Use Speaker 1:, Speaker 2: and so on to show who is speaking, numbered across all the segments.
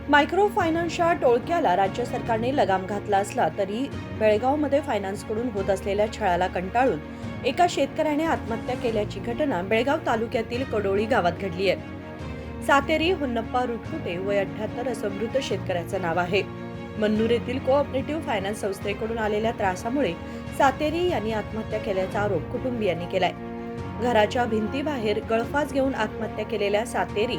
Speaker 1: Micro फायनान्सच्या टोळक्याला राज्य सरकारने लगाम घातला असला तरी बेळगावमध्ये फायनान्सकडून होत असलेल्या छळाला कंटाळून एका शेतकऱ्याने आत्महत्या केल्याची घटना बेळगाव तालुक्यातील कडोळी गावात घडली आहे. सातेरी हुन्नप्पा रुटकुटे वय 78 असं मृत शेतकऱ्याचं नाव आहे. मन्नूर येथील कोऑपरेटिव्ह फायनान्स संस्थेकडून आलेल्या त्रासामुळे सातेरी यांनी आत्महत्या केल्याचा आरोप कुटुंबियांनी केलाय. घराच्या भिंतीबाहेर गळफास घेऊन आत्महत्या केलेल्या सातेरी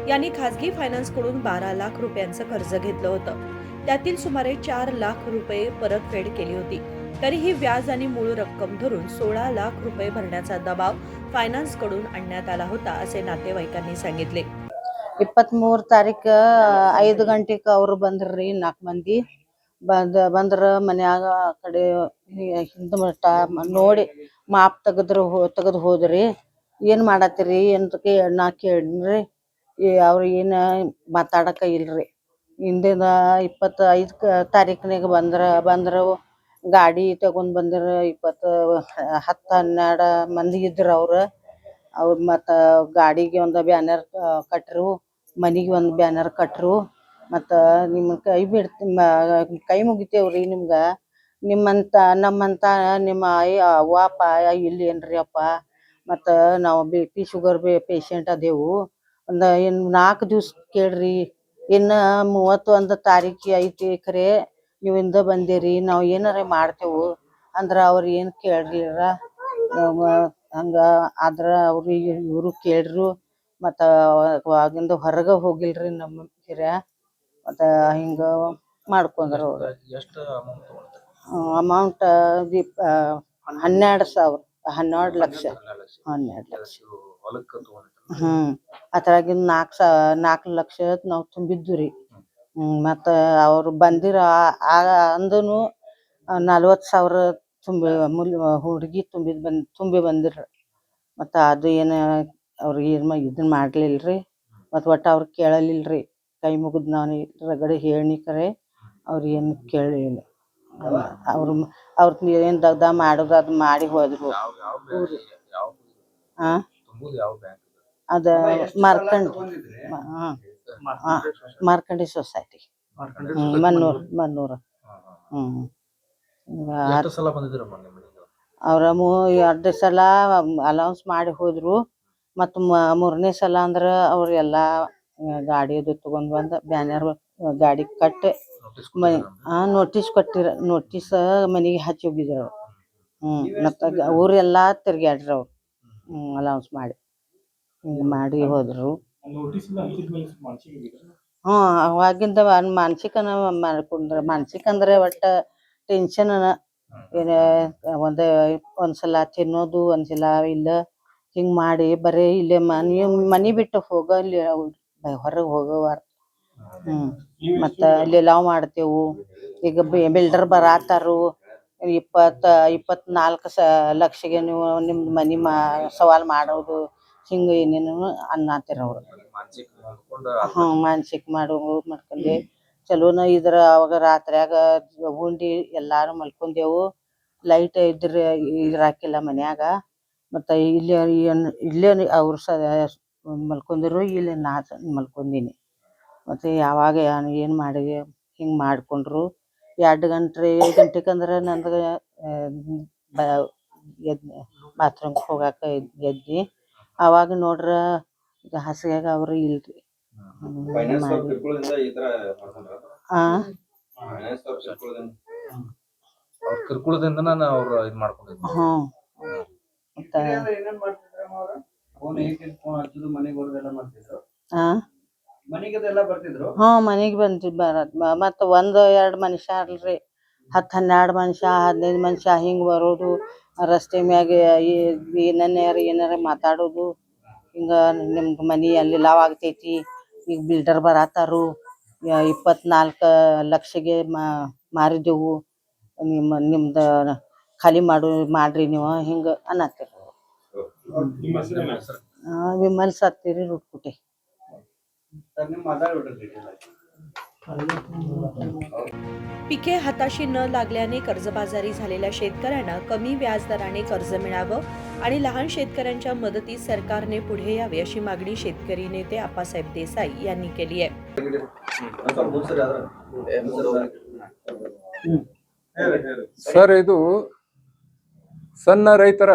Speaker 1: यांनी खासगी फायनान्सकडून 12 लाख रुपयांचं कर्ज घेतलं होतं. त्यातील सुमारे 4 लाख रुपये परतफेड केली होती. तरीही व्याज आणि मूळ रक्कम धरून 16 लाख रुपये भरण्याचा दबाव फायनान्सकडून आणण्यात आला होता असे नातेवाईकांनी सांगितले.
Speaker 2: 23 ತಾರೀಕು 5 ಗಂಟೆಗೆ ಅವರು ಬಂದ್ರಿ. 4 ಮಂದಿ ಬಂದ್ರ ಮನ್ಯಾಗ ಆ ಕಡೆ ಹಿಂದ ಮಟ್ಟ ನೋಡಿ ಮಾಪ್ ತೆಗೆದು ಹೋದ್ರಿ. ಏನ್ ಮಾಡತ್ತೀರಿ ಅಂತ ನಾ ಕೇಳಿದ್ರಿ. ಅವ್ರು ಏನ ಮಾತಾಡಕ ಇಲ್ರಿ. ಹಿಂದಿನ 25 ತಾರೀಕಿನಾಗ ಬಂದ್ರು ಗಾಡಿ ತಗೊಂಡ್ ಬಂದ್ರ 10-12 ಮಂದಿ ಇದ್ರ ಅವ್ರು ಮತ್ತ ಗಾಡಿಗೆ ಒಂದು ಬ್ಯಾನರ್ ಕಟ್ರು, ಮನಿಗೆ ಒಂದು ಬ್ಯಾನರ್ ಕಟ್ರು. ಮತ್ತ ನಿಮ್ಮ ಕೈ ಮುಗಿತೇವ್ರಿ ನಿಮ್ಗ, ನಮ್ಮಂತ ನಿಮ್ಮ ಅವ್ವ ಅಪ್ಪ ಇಲ್ಲೇನ್ರಿ ಅಪ್ಪ, ಮತ್ತ ನಾವು BP ಶುಗರ್ ಪೇಷಂಟ್ ಅದೇವು, ಒಂದು 4 ದಿವ್ಸ ಕೇಳ್ರಿ, ಇನ್ನ 31 ತಾರೀಕು ಐತಿ ಖರೆ ನೀವು ಇಂದ ಬಂದಿರಿ, ನಾವು ಏನಾರ ಮಾಡ್ತೇವು ಅಂದ್ರ ಅವ್ರು ಏನ್ ಕೇಳ್ಲಿಲ್ಲ. ಹಂಗ ಆದ್ರ ಅವ್ರು ಇವ್ರು ಕೇಳ್ರು. ಮತ್ತ ಅವಾಗಿಂದ ಹೊರಗ ಹೋಗಿಲ್ರಿ ನಮ್ಮ ಹಿರಿಯ. ಮತ್ತ ಹಿಂಗ ಮಾಡ್ಕೊಂಡ್ರು ಅವ್ರು. ಅಮೌಂಟ್ 12 ಲಕ್ಷ. ಅದ್ರಾಗಿನ್ 4 ಲಕ್ಷ ನಾವ್ ತುಂಬಿದ್ದು ರೀ. ಮತ್ತ ಅವ್ರು ಬಂದಿರ ಅಂದನು 40,000 ಹುಡುಗಿ ತುಂಬಿ ಬಂದಿರ. ಮತ್ತ ಅದು ಏನ ಅವ್ರಿಗೆ ಇದನ್ ಮಾಡ್ಲಿಲ್ರಿ. ಮತ್ ಒಟ್ಟ ಅವ್ರು ಕೇಳಲಿಲ್ರಿ. ಕೈ ಮುಗಿದ್ ನಾನು ರಗಡೆ ಹೇಳಿ ಕರೆ ಅವ್ರು ಏನು ಕೇಳಲಿಲ್ಲ. ಅವ್ರ ಏನ್ ದಗ್ದ ಮಾಡೋದು ಅದ್ ಮಾಡಿ ಹೋದ್ರು. ಅದ ಮಾರ್ಕಂಡಿ ಸೊಸೈಟಿ, ಮನ್ನೂರ್. ಅವ್ರ 2 ಸಲ ಅಲೌನ್ಸ್ ಮಾಡಿ ಹೋದ್ರು. ಮತ್ 3ನೇ ಸಲ ಅಂದ್ರ ಅವ್ರ ಎಲ್ಲಾ ಗಾಡಿ ಅದು ತಗೊಂಡ್ ಬಂದ ಬ್ಯಾನರ್ ಗಾಡಿ ಕಟ್ಟಿ ನೋಟಿಸ್ ಕೊಟ್ಟಿರ. ನೋಟಿಸ್ ಮನಿಗೆ ಹಚ್ಚಿ ಹೋಗಿದ್ರು. ಮತ್ತ ಊರೆಲ್ಲಾ ತಿರ್ಗ್ಯಾಡ್ರಿ ಅವ್ರು ಅಲೌನ್ಸ್ ಮಾಡಿ. ಹಿಂಗ ಮಾಡಿ ಹೋದ್ರು. ಅವಾಗಿಂದ ಮಾನಸಿಕನ ಮಾಡ್ಕೊಂಡ್ರ. ಮಾನಸಿಕ ಅಂದ್ರೆ ಒಟ್ಟ ಟೆನ್ಷನ್. ಏನ ಒಂದ್ಸಲ ತಿನ್ನೋದು, ಒಂದ್ಸಲ ಇಲ್ಲ, ಹಿಂಗ್ ಮಾಡಿ ಬರೇ ಇಲ್ಲೇ ಮನಿ ಬಿಟ್ಟು ಹೋಗಲ್ಲಿ ಹೊರಗೆ ಹೋಗವಾರ. ಮತ್ತ ಅಲ್ಲಿ ಲಾವ್ ಮಾಡ್ತೇವು. ಈಗ ಬಿಲ್ಡರ್ ಬರಾತಾರು, 24 ಲಕ್ಷಗೆ ನೀವು ನಿಮ್ದು ಮನಿ ಸವಾಲ್ ಮಾಡೋದು, ಹಿಂಗ ಏನೇನು ಅನ್ನತ್ತಿರ ಅವ್ರು. ಮಾನಸಿಕ ಮಾಡ್ಕೊಂಡೆ. ಚಲೋನ ಇದ್ರ ಅವಾಗ ರಾತ್ರಿಯಾಗ ಉಂಡಿ ಎಲ್ಲಾರು ಮಲ್ಕೊಂಡೆವು. ಲೈಟ್ ಇರಾಕಿಲ್ಲ ಮನ್ಯಾಗ. ಮತ್ತ ಇಲ್ಲೇ ಅವ್ರು ಮಲ್ಕೊಂಡಿರು, ಇಲ್ಲಿ ನಾ ಮಲ್ಕೊಂದಿನಿ. ಮತ್ತೆ ಯಾವಾಗ ಏನ್ ಮಾಡಿದೆ ಹಿಂಗ್ ಮಾಡ್ಕೊಂಡ್ರು. 2 ಗಂಟೆಕಂದ್ರ ನಂದು ಬಾತ್ರೂಮ್ ಹೋಗಾಕ ಎದ್ನಿ. ಅವಾಗ ನೋಡ್ರ ಹಾಸಿಗೆಗ ಅವ್ರು ಇಲ್ರಿ. ಮನಿಗ್ ಬರತ್. ಮತ್ತ 1-2 ಮನುಷ್ಯ ಅಲ್ರಿ, 10-12 ಮನುಷ್ಯ, 15 ಮನುಷ್ಯ ಹಿಂಗ್ ಬರೋದು. ರಸ್ತೆ ಮ್ಯಾಗ ಏನಾರ ಮಾತಾಡೋದು. ಹಿಂಗ ನಿಮ್ದು ಮನಿ ಅಲ್ಲಿ ಲಾವ್ ಆಗ್ತೈತಿ, ಈಗ ಬಿಲ್ಡರ್ ಬರಾತಾರು, 24 ಲಕ್ಷಗೆ ಮಾರಿದೆವು, ನಿಮ್ದ ಖಾಲಿ ಮಾಡ್ರಿ ನೀವು, ಹಿಂಗ ಅನ್ನತ್ತಿರ. ವಿಮಲ್ ಸಾತೇರಿ ರೂಟ್ಕುಟೆ.
Speaker 1: पिके हाताशी न लागल्याने कर्जबाजारी झालेल्या शेतकऱ्यांना कमी व्याजदराने कर्ज मिळावं आणि लहान शेतकऱ्यांच्या मदतीस सरकारने पुढे यावे अशी मागणी शेतकरी नेते आप्पासाहेब देसाई यांनी केली आहे.
Speaker 3: ಸರ್, ಇದು ಸಣ್ಣ ರೈತರ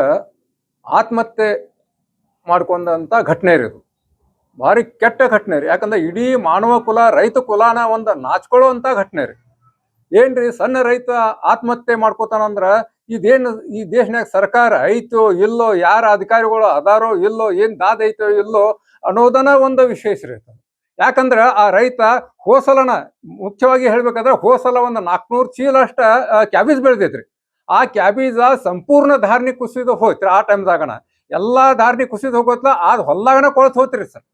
Speaker 3: ಆತ್ಮಹತ್ಯೆ ಮಾಡ್ಕೊಂಡಂತ ಘಟನೆ ರೀ. ಇದು ಭಾರಿ ಕೆಟ್ಟ ಘಟನೆ ರೀ. ಯಾಕಂದ್ರೆ ಇಡೀ ಮಾನವ ಕುಲ, ರೈತ ಕುಲಾನ ಒಂದು ನಾಚ್ಕೊಳ್ಳುವಂತ ಘಟನೆ ರೀ. ಏನ್ರಿ, ಸಣ್ಣ ರೈತ ಆತ್ಮಹತ್ಯೆ ಮಾಡ್ಕೋತಾನಂದ್ರ ಇದೇನು ಈ ದೇಶನಾಗ ಸರ್ಕಾರ ಐತೋ ಇಲ್ಲೋ, ಯಾರ ಅಧಿಕಾರಿಗಳು ಅದಾರೋ ಇಲ್ಲೋ, ಏನ್ ದಾದ ಐತೋ ಇಲ್ಲೋ ಅನ್ನೋದನ್ನ ಒಂದು ವಿಶೇಷ ರೀ. ಯಾಕಂದ್ರ ಆ ರೈತ ಹೋಸಲನ, ಮುಖ್ಯವಾಗಿ ಹೇಳ್ಬೇಕಾದ್ರೆ ಹೋಸಲ ಒಂದು 400 ಚೀಲ ಅಷ್ಟ ಕ್ಯಾಬೇಜ್ ಬೆಳೆದೈತ್ರಿ. ಆ ಕ್ಯಾಬೇಜ ಸಂಪೂರ್ಣ ಧಾರಣಿ ಕುಸಿದು ಹೋಯ್ತ್ರಿ. ಆ ಟೈಮ್ದಾಗನ ಎಲ್ಲಾ ಧಾರಣಿ ಕುಸಿದು ಹೋಗೋತ್ಲ ಅದ್ ಹೊಲ್ದಾಗನ ಕೊಳತ್ ಹೋತ್ರಿ ಸರ್.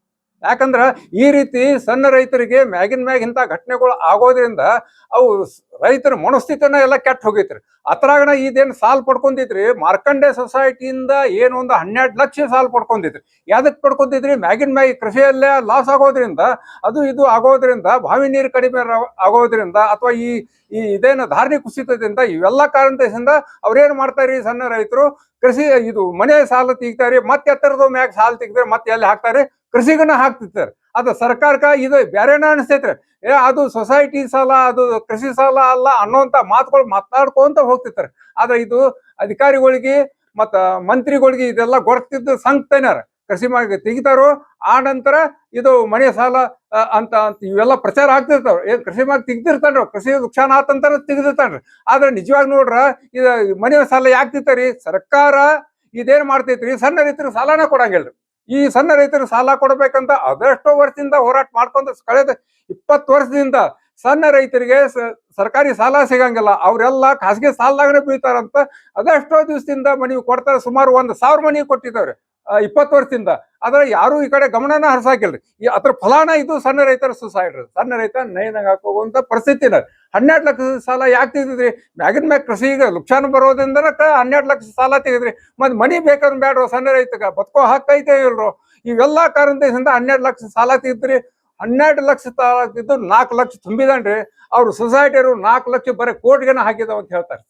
Speaker 3: ಯಾಕಂದ್ರ ಈ ರೀತಿ ಸಣ್ಣ ರೈತರಿಗೆ ಮ್ಯಾಗಿನ ಮ್ಯಾಗ ಇಂಥ ಘಟನೆಗಳು ಆಗೋದ್ರಿಂದ ಅವು ರೈತರ ಮನಸ್ಥಿತಿನ ಎಲ್ಲ ಕೆಟ್ಟ ಹೋಗೈತ್ರಿ. ಅದ್ರಾಗನ ಇದೇನು ಸಾಲ ಪಡ್ಕೊಂಡಿದ್ರಿ, ಮಾರ್ಕಂಡೆ ಸೊಸೈಟಿಯಿಂದ ಏನು ಒಂದು 12 ಲಕ್ಷ ಸಾಲ ಪಡ್ಕೊಂಡಿದ್ರಿ. ಯಾವ್ದಕ್ ಪಡ್ಕೊಂಡಿದ್ರಿ? ಮ್ಯಾಗಿನ ಮ್ಯಾಗ ಕೃಷಿಯಲ್ಲೇ ಲಾಸ್ ಆಗೋದ್ರಿಂದ, ಅದು ಇದು ಆಗೋದ್ರಿಂದ, ಬಾವಿ ನೀರು ಕಡಿಮೆ ಆಗೋದ್ರಿಂದ, ಅಥವಾ ಈ ಇದೇನು ಧಾರಣಿ ಕುಸಿತದಿಂದ, ಇವೆಲ್ಲ ಕಾರಣದಿಂದ ಅವ್ರೇನ್ ಮಾಡ್ತಾರಿ ಸಣ್ಣ ರೈತರು, ಕೃಷಿ ಇದು ಮನೆ ಸಾಲ ತೆಗಿತಾರೆ, ಮತ್ತೆ ಎತ್ತರದ ಮ್ಯಾಗ ಸಾಲ ತೆಗಿತಾರೆ, ಮತ್ತೆ ಎಲ್ಲಿ ಹಾಕ್ತಾರೆ? ಕೃಷಿಗನ ಹಾಕ್ತಿರ್ತಾರೆ. ಅದು ಸರ್ಕಾರಕ್ಕ ಇದು ಬ್ಯಾರೇನ ಅನಿಸ್ತೈತ್ರಿ. ಅದು ಸೊಸೈಟಿ ಸಾಲ, ಅದು ಕೃಷಿ ಸಾಲ ಅಲ್ಲ ಅನ್ನೋಂತ ಮಾತುಗಳು ಮಾತಾಡ್ಕೊಂತ ಹೋಗ್ತಿರ್ತಾರೆ. ಆದ್ರೆ ಇದು ಅಧಿಕಾರಿಗಳಿಗೆ ಮತ್ತ ಮಂತ್ರಿಗಳಿಗೆ ಇದೆಲ್ಲ ಗೊತ್ತಿದ್ದು ಸಂಗ್ತೇನಾರ ಕೃಷಿ ಮಾಡಿ ತೆಗಿತಾರೋ. ಆ ನಂತರ ಇದು ಮನೆ ಸಾಲ ಅಂತ ಇವೆಲ್ಲ ಪ್ರಚಾರ ಆಗ್ತಿರ್ತಾವ. ಏನ್ ಕೃಷಿ ಮಾಡಿ ತೆಗ್ದಿರ್ತಾನ್ರಿ, ಕೃಷಿ ನುಕ್ಸಾನ ಆತಂತಾರ ತೆಗ್ದಿರ್ತಾನ್ರಿ. ಆದ್ರೆ ನಿಜವಾಗಿ ನೋಡ್ರ ಇದು ಮನೆ ಸಾಲ ಯಾಕೆ ತೆಗಿತಾರಿ? ಸರ್ಕಾರ ಇದೇನ್ ಮಾಡ್ತೈತ್ರಿ, ಸಣ್ಣ ರೈತರಿಗೆ ಸಾಲನ ಕೊಡಂಗಿಲ್ರಿ. ಈ ಸಣ್ಣ ರೈತರಿಗೆ ಸಾಲ ಕೊಡ್ಬೇಕಂತ ಅದೆಷ್ಟೋ ವರ್ಷದಿಂದ ಹೋರಾಟ ಮಾಡ್ಕೊಂತ ಕಳೆದ 20 ವರ್ಷದಿಂದ ಸಣ್ಣ ರೈತರಿಗೆ ಸರ್ಕಾರಿ ಸಾಲ ಸಿಗಂಗಿಲ್ಲ. ಅವರೆಲ್ಲ ಖಾಸಗಿ ಸಾಲದಾಗನೇ ಬೀಳ್ತಾರಂತ ಅದೆಷ್ಟೋ ದಿವಸದಿಂದ ಮನವಿ ಕೊಡ್ತಾರೆ. ಸುಮಾರು 1,000 ಮನವಿ ಕೊಟ್ಟಿದ್ದಾವ್ರಿ 20 ವರ್ಷದಿಂದ. ಆದ್ರೆ ಯಾರು ಈ ಕಡೆ ಗಮನನ ಹರಿಸಾಕಿಲ್ರಿ. ಅದ್ರ ಫಲಾನ ಇದು ಸಣ್ಣ ರೈತರ ಸುಸೈಡ್. ಸಣ್ಣ ರೈತ ನೈನಾಗ ಹಾಕೋಗುವಂತ ಪರಿಸ್ಥಿತಿನ 12 ಲಕ್ಷ ಸಾಲ ಯಾಕೆ ತೆಗೆದಿದ್ರಿ? ಮ್ಯಾಗಿನ ಮ್ಯಾಗ ಕೃಷಿಗೆ ನುಕ್ಸಾನ ಬರೋದ್ರಿಂದ 12 ಲಕ್ಷ ಸಾಲ ತೆಗೆದ್ರಿ. ಮತ್ ಮನಿ ಬೇಕಂದ್ ಬೇಡ್ರೋ ಸಣ್ಣ ರೈತಗ, ಬದುಕೋ ಹಕ್ಕೈತೆ ಇಲ್ರೋ? ಇವೆಲ್ಲಾ ಕಾರಣದಿಂದ 12 ಲಕ್ಷ ಸಾಲ ತೆಗೆದ್ರಿ. 12 ಲಕ್ಷ ಸಾಲ ತೆಗೆದು 4 ಲಕ್ಷ ತುಂಬಿದನ್ರಿ. ಅವ್ರು ಸೊಸೈಟಿಯವರು 4 ಲಕ್ಷ ಬರೀ ಕೋಟಿಗೆನ ಹಾಕಿದಾವ ಅಂತ ಹೇಳ್ತಾರೆ.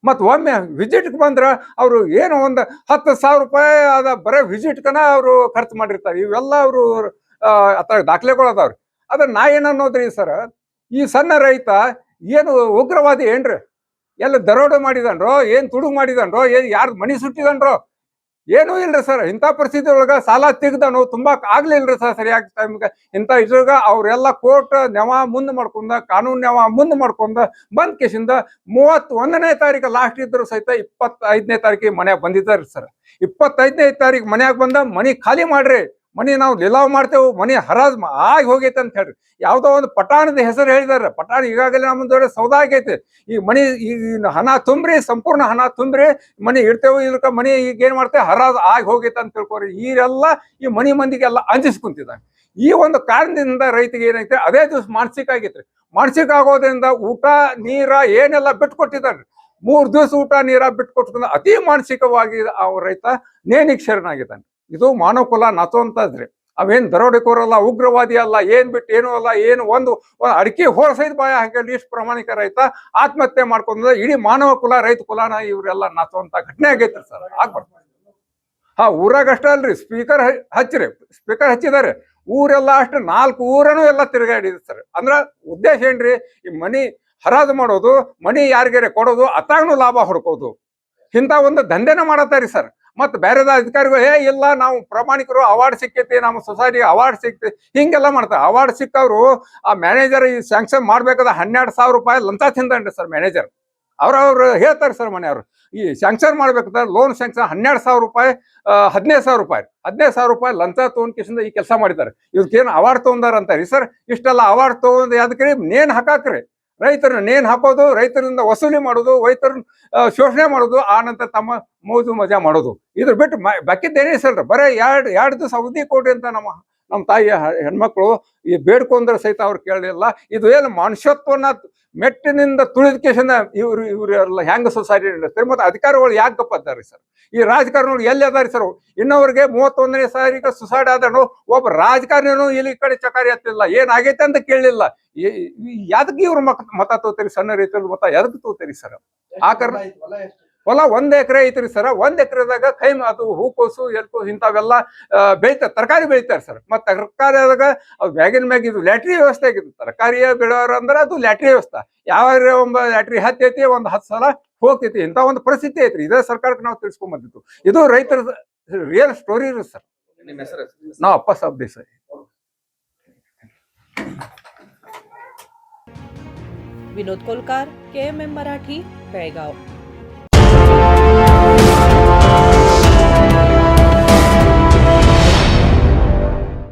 Speaker 3: ಮತ್ ಒಮ್ಮೆ ವಿಸಿಟ್ಗೆ ಬಂದ್ರ ಅವ್ರು ಏನು ಒಂದು 10,000 ರೂಪಾಯಿ ಅದ ಬರೇ ವಿಸಿಟ್ಕನ ಅವ್ರು ಖರ್ಚು ಮಾಡಿರ್ತಾರೆ. ಇವೆಲ್ಲ ಅವರು ಅದ್ರ ದಾಖಲೆಗಳು ಅದಾವ್ರಿ. ಅದ್ರ ನಾ ಏನ್ ಅನ್ನೋದ್ರಿ ಸರ್, ಈ ಸಣ್ಣ ರೈತ ಏನು ಉಗ್ರವಾದಿ ಏನ್ರಿ? ಎಲ್ಲ ದರೋಡೆ ಮಾಡಿದನ್ರೋ, ಏನ್ ತುಡುಗು ಮಾಡಿದನ್ರೋ, ಏನ್ ಯಾರು ಮನಿ ಸುಟ್ಟಿದನ್ರೋ? ಏನೂ ಇಲ್ರಿ ಸರ್. ಇಂಥ ಪರಿಸ್ಥಿತಿ ಒಳಗ ಸಾಲ ತೆಗ್ದನು ತುಂಬಾ ಆಗ್ಲಿಲ್ರಿ ಸರ್ ಸರಿಯಾಗಿ ಟೈಮ್ಗೆ. ಇಂಥ ಇದ್ರಾಗ ಅವ್ರೆಲ್ಲ ಕೋರ್ಟ್ ನೆವ ಮುಂದೆ ಮಾಡ್ಕೊಂಡ, ಕಾನೂನು ನೆವ ಮುಂದೆ ಮಾಡ್ಕೊಂಡ ಬಂದ್ ಕೇಸಿಂದ 31ನೇ ತಾರೀಕು ಲಾಸ್ಟ್ ಇದ್ರು ಸಹಿತ 25ನೇ ತಾರೀಕಿಗೆ ಮನ್ಯಾಗ ಬಂದಿದ್ದಾರೆ ಸರ್. 25ನೇ ತಾರೀಕು ಮನ್ಯಾಗ ಬಂದ, ಮನಿ ಖಾಲಿ ಮಾಡ್ರಿ, ಮನಿ ನಾವು ಲಿಲಾವ್ ಮಾಡ್ತೇವೆ, ಮನಿ ಹರಾಜ್ ಆಗಿ ಹೋಗೈತೆ ಅಂತ ಹೇಳ್ರಿ. ಯಾವ್ದೋ ಒಂದು ಪಟಾಣದ ಹೆಸರು ಹೇಳಿದಾರೆ. ಪಟಾಣ ಈಗಾಗಲೇ ನಮ್ಮದವ್ರೆ ಸೌದಾ ಆಗೈತೆ. ಈ ಮನಿ ಈ ಹಣ ತುಂಬ್ರಿ, ಸಂಪೂರ್ಣ ಹಣ ತುಂಬ್ರಿ, ಮನಿ ಇಡ್ತೇವೆ, ಇದಕ್ಕ ಮನಿ ಈಗ ಏನ್ ಮಾಡ್ತೇವೆ ಹರಾಜ್ ಆಗಿ ಹೋಗೈತೆ ಅಂತ ತಿಳ್ಕೊರಿ. ಈರೆಲ್ಲ ಈ ಮನಿ ಮಂದಿಗೆಲ್ಲ ಅಂಜಿಸ್ಕೊಂತಿದ್ದಾರೆ. ಈ ಒಂದು ಕಾರಣದಿಂದ ರೈತಿಗೆ ಏನೈತೆ ಅದೇ ದಿವಸ ಮಾನಸಿಕ ಆಗೈತ್ರಿ. ಮಾನಸಿಕ ಆಗೋದ್ರಿಂದ ಊಟ ನೀರ ಏನೆಲ್ಲ ಬಿಟ್ಕೊಟ್ಟಿದ್ದಾನೆ. 3 ದಿವಸ ಊಟ ನೀರ ಬಿಟ್ಕೊಟ್ಕೊಂಡು ಅತಿ ಮಾನಸಿಕವಾಗಿ ಅವ್ರ ರೈತ ನೇಣಿಗೆ ಶರಣಾಗಿದ್ದಾನೆ. ಇದು ಮಾನವ ಕುಲ ನಚುವಂತದ್ರಿ. ಅವೇನ್ ದರೋಡೆಕೋರಲ್ಲ, ಉಗ್ರವಾದಿ ಅಲ್ಲ, ಏನ್ ಬಿಟ್ಟು ಏನೂ ಅಲ್ಲ. ಏನು ಒಂದು ಅಡಿಕೆ ಹೋಸೈದ್ ಬಾಯ ಹಾಕಿ ಇಷ್ಟು ಪ್ರಾಮಾಣಿಕ ರೈತ ಆತ್ಮಹತ್ಯೆ ಮಾಡ್ಕೊಂಡ ಇಡೀ ಮಾನವ ಕುಲ, ರೈತ ಕುಲಾನ ಇವರೆಲ್ಲ ನಚುವಂತ ಘಟನೆ ಆಗೈತ್ರಿ ಸರ್. ಆಗ್ಬಾರ್ದು. ಹಾ, ಊರಾಗ ಅಷ್ಟ ಅಲ್ರಿ, ಸ್ಪೀಕರ್ ಹಚ್ಚಿದಾರೆ. ಊರೆಲ್ಲ ಅಷ್ಟು 4 ಊರನು ಎಲ್ಲ ತಿರುಗಾಡಿದ್ರು ಸರ್. ಅಂದ್ರ ಉದ್ದೇಶ ಏನ್ರಿ? ಈ ಮನಿ ಹರಾಜು ಮಾಡೋದು, ಮನಿ ಯಾರಿಗಾರೆ ಕೊಡೋದು, ಅತ್ತಾಗನು ಲಾಭ ಹೊಡ್ಕೋದು, ಇಂಥ ಒಂದು ದಂಧೆನ ಮಾಡತ್ತಾರಿ ಸರ್. ಮತ್ ಬೇರೆದ ಅಧಿಕಾರಿಗಳು ಇಲ್ಲ ನಾವು ಪ್ರಾಮಾಣಿಕರು, ಅವಾರ್ಡ್ ಸಿಕ್ಕೈತಿ, ನಮ್ಮ ಸೊಸೈಟಿಗೆ ಅವಾರ್ಡ್ ಸಿಕ್ತಿ, ಹಿಂಗೆಲ್ಲ ಮಾಡ್ತಾರೆ. ಅವಾರ್ಡ್ ಸಿಕ್ಕವ್ರು ಆ ಮ್ಯಾನೇಜರ್ ಈ ಸ್ಯಾಂಕ್ಷನ್ ಮಾಡ್ಬೇಕಾದ 12,000 ರೂಪಾಯಿ ಲಂಚ ತಿಂದನ್ರಿ ಸರ್ ಮ್ಯಾನೇಜರ್. ಅವ್ರು ಹೇಳ್ತಾರೆ ಸರ್ ಮನೆಯವ್ರು, ಈ ಸ್ಯಾಂಕ್ಷನ್ ಮಾಡ್ಬೇಕಾದ್ರೆ ಲೋನ್ ಸ್ಯಾಂಕ್ಷನ್ 12,000 ರೂಪಾಯಿ 15,000 ರೂಪಾಯಿ ಲಂಚ ತಗೊಂಡ್ ಕಿಸಿಂದ ಈ ಕೆಲಸ ಮಾಡಿದ್ದಾರೆ. ಇವ್ಕೇನು ಅವಾರ್ಡ್ ತಗೊಂಡಾರ ಅಂತಾರಿ ಸರ್. ಇಷ್ಟೆಲ್ಲ ಅವಾರ್ಡ್ ತಗೊಂಡ್ ಯಾವ್ದಕ್ರಿ? ನೇನ್ ಹಾಕಾಕ್ರಿ, ರೈತರನ್ನ ನೇನ್ ಹಾಕೋದು, ರೈತರಿಂದ ವಸೂಲಿ ಮಾಡೋದು, ರೈತರನ್ನ ಶೋಷಣೆ ಮಾಡೋದು, ಆ ನಂತರ ತಮ್ಮ ಮೋಜು ಮಜಾ ಮಾಡೋದು. ಇದ್ರ ಬಿಟ್ಟು ಬಾಕಿದ್ದೇನೇ ಸಲ್ರಿ. ಬರೇ ಎರಡು ದಿವಸ ಅವಧಿ ಕೊಡ್ರಿ ಅಂತ ನಮ್ಮ ತಾಯಿಯ ಹೆಣ್ಮಕ್ಳು ಈ ಬೇಡ್ಕೊಂಡ್ರೆ ಸಹಿತ ಅವ್ರು ಕೇಳಲಿಲ್ಲ. ಇದು ಏನು ಮನುಷ್ಯತ್ವನ ಮೆಟ್ಟಿನಿಂದ ತುಳಿದ ಕೇಸಿಂದ ಇವರೆಲ್ಲ ಹೆಂಗ ಸೊಸೈಟಿ ನಡೆಸ್ತಾರೆ? ಮತ್ತೆ ಅಧಿಕಾರಿಗಳು ಯಾಕೆ ಗಪ್ಪತ್ತಾರಿ ಸರ್? ಈ ರಾಜಕಾರಣಿಗಳು ಎಲ್ಲಿ ಅದಾರಿ ಸರ್? ಇನ್ನೊವ್ರಿಗೆ 31ನೇ ತಾರೀಕು ಸುಸೈಡ್ ಆದನು, ಒಬ್ಬ ರಾಜಕಾರಣಿನೂ ಇಲ್ಲಿ ಕಡೆ ಚಕಾರಿ ಹತ್ತಿಲ್ಲ, ಏನಾಗೈತೆ ಅಂತ ಕೇಳಲಿಲ್ಲ. ಯಾದಕ್ಕೆ ಇವ್ರು ಮತ ತೋತಾರಿ? ಸಣ್ಣ ರೈತರು ಮತ ಯಾದಕ್ಕೆ ತೋತಾರಿ ಸರ್? ಆ ಕಾರಣ ಹೊಲ 1 ಎಕರೆ ಐತ್ರಿ ಸರ್. 1 ಎಕರೆದಾಗ ಅದು ಹೂಕೋಸು ಎಲ್ಕೋಸು ಇಂಥವೆಲ್ಲ ಬೆಳಿತಾರೆ, ತರಕಾರಿ ಬೆಳಿತಾರೆ ಸರ್. ಮತ್ತ್ ತರಕಾರಿಯಾದಾಗ ಮ್ಯಾಗಿನ ಮ್ಯಾಗ ಇದು ಲ್ಯಾಟ್ರಿ ವ್ಯವಸ್ಥೆ ಆಗಿದ್ದು. ತರಕಾರಿಯ ಬೆಳೆಯೋರು ಅಂದ್ರೆ ಅದು ಲ್ಯಾಟ್ರಿ ವ್ಯವಸ್ಥೆ. ಯಾವ ಒಂದು ಲ್ಯಾಟ್ರಿ ಹತ್ತೈತಿ, ಒಂದು 10 ಸಲ ಹೋಗ್ತೈತಿ. ಇಂಥ ಒಂದು ಪರಿಸ್ಥಿತಿ ಐತ್ರಿ. ಇದೇ ಸರ್ಕಾರಕ್ಕೆ ನಾವು ತಿಳ್ಸ್ಕೊಂಡ್ ಬಂದಿತ್ತು. ಇದು ರೈತರ ರಿಯಲ್ ಸ್ಟೋರಿ ಇರು ಸರ್.
Speaker 4: ನಿಮ್ಮ ಹೆಸರು?
Speaker 3: ನಾವು ಅಪ್ಪ ಸಾಬ್ ದೇಸಾಯಿ.
Speaker 1: विनोद कोलकार, KMM मराठी, बेळगाव.